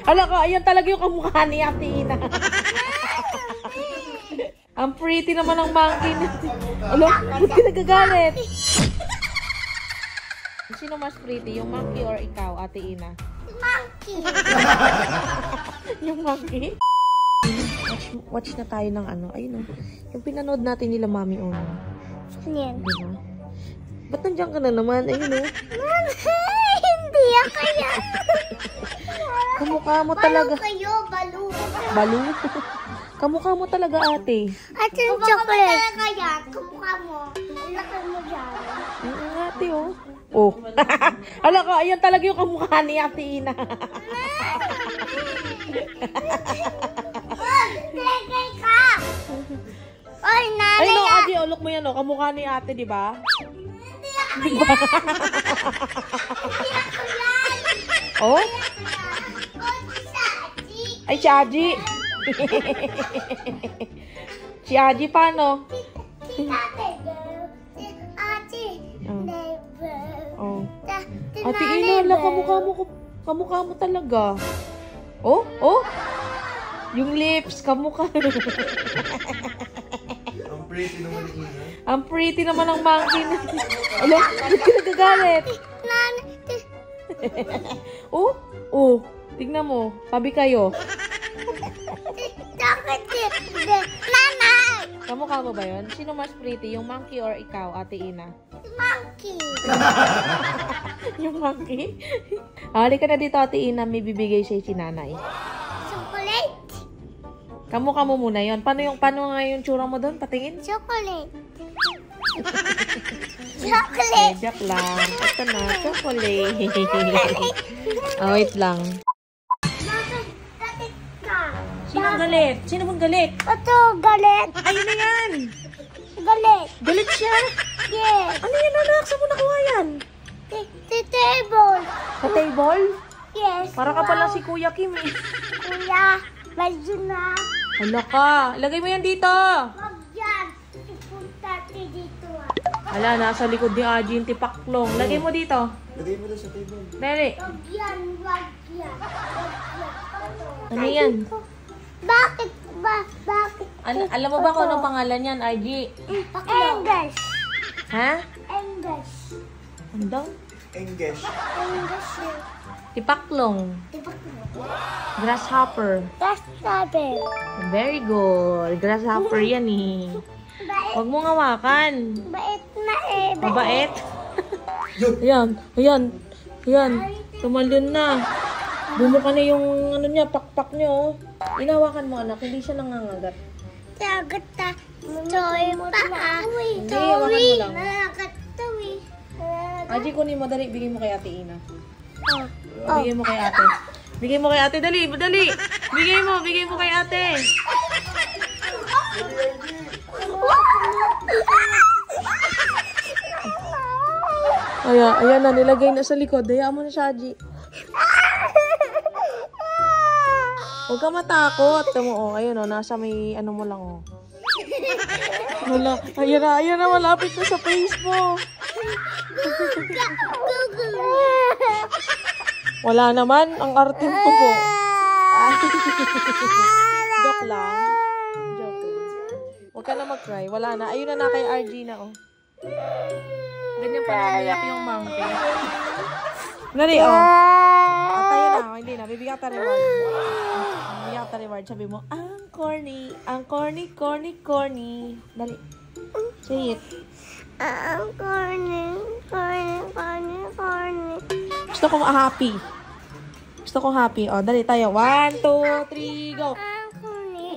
Hala ka, ayan talaga yung kamukha ni Ate Ina. Ang pretty naman ng monkey. Alo, ba't ka nagagalit? Sino mas pretty? Yung monkey or ikaw, Ate Ina? Monkey. Yung monkey? Watch na tayo ng ano. Ayun o. Yung pinanood natin nila Mami Ono. Yan. Diba? Ba't nandiyan ka na naman? Ayun o. Hindi ako yan. Kamukha mo talaga. Balo kayo, balo. Balo? Kamukha mo talaga, ate. At yung chocolate. Kamukha yan. Kamukha mo. Laki mo dyan. Ang ate, oh. Oh. Hala ka, ayan talaga yung kamukha ni Ate Ina. Tegay ka. Oy, nanay. Ay, no, Adi, look mo yan, oh. Kamukha ni ate, di ba? Hindi ako Di ba? yan. Oh? Ay, si Aji. Si Aji, paano? Si tate, si ate, Oh. never. Oh. Si Ate nanay, Ina, kamukha mo talaga. Oh? Oh? Yung lips, kamukha. Ang pretty naman ni Ina. Ang pretty naman ng monkey. Alo, ba't ka nagagalit? Oh? Oh? Tignan mo. Tabi kayo. Nanay! Kamukha mo ba yun? Sino mas pretty? Yung monkey or ikaw, Ate Ina? Monkey! Yung monkey? Halika na dito, Ate Ina. May bibigay sa'yo si nanay. Chocolate! Kamukha mo muna yun. Paano nga yung tsura mo doon? Patingin? Chocolate! Eh, Chocolate! joke lang. Ito na, chocolate. Oh, wait lang. Bakit ka? Sino galit? Sino mong galit? Ito, galit! Ayun na yan! Galit! Galit siya? Yes! Ano yan, anak? Saan mo nakuha yan? Si table! Sa table? Yes! Para ka pala si Kuya Kim eh. Kuya, medyo na. Hala ka. Lagay mo yan dito. Wag yan. Ipunta dito. Hala, nasa likod ni Aji yung tipaklong. Lagay mo dito. Lagay mo na sa table. Dali. Wag yan, wag yan. Wag yan. Ano yan? Bakit ba? Bakit? Alam mo ba kung anong pangalan yan, Aji? English. Ha? English. Ano daw? English. English. Tipaklong. Grasshopper. That's sabi. Very good. Grasshopper yan eh. Bait. Huwag mong hawakan. Bait na eh. Mabait. Ayan. Ayan. Ayan. Tumalun na. Bumuka na yung ano niya, pakpak niya oh. Inawakan mo anak, hindi siya nangangagat. Sagot na. Toy pa ah. Hindi, hawakan mo lang. Nakakatawi. Aji, kunin mo, dali. Bigay mo kay Ate Ina. Oh. Bigay mo kay ate. Bigay mo kay ate, dali. Dali. Bigay mo kay ate. Ayan na, nilagay na sa likod. Hayaan mo na siya, Aji. Huwag ka matakot. Tamo, oh, ayun, oh, nasa may ano mo lang, oh. Wala. Ayan na, malapit na sa face mo. Wala naman, ang arte mo po. Joke lang. Joke lang. Huwag ka na mag-cry. Wala na. Ayun na kay RG na, oh. Ganyan pa naiyak yung monkey. Nari, oh. Tayo na, oh. Hindi na. Bibigyan ka reward. Bibigyan ka reward. Sabi mo, ang corny. Ang corny, corny, corny. Dali. Say it. Ang corny. Gusto ko happy. Gusto ko happy. O, dali tayo. 1, 2, 3, go. Ang corny.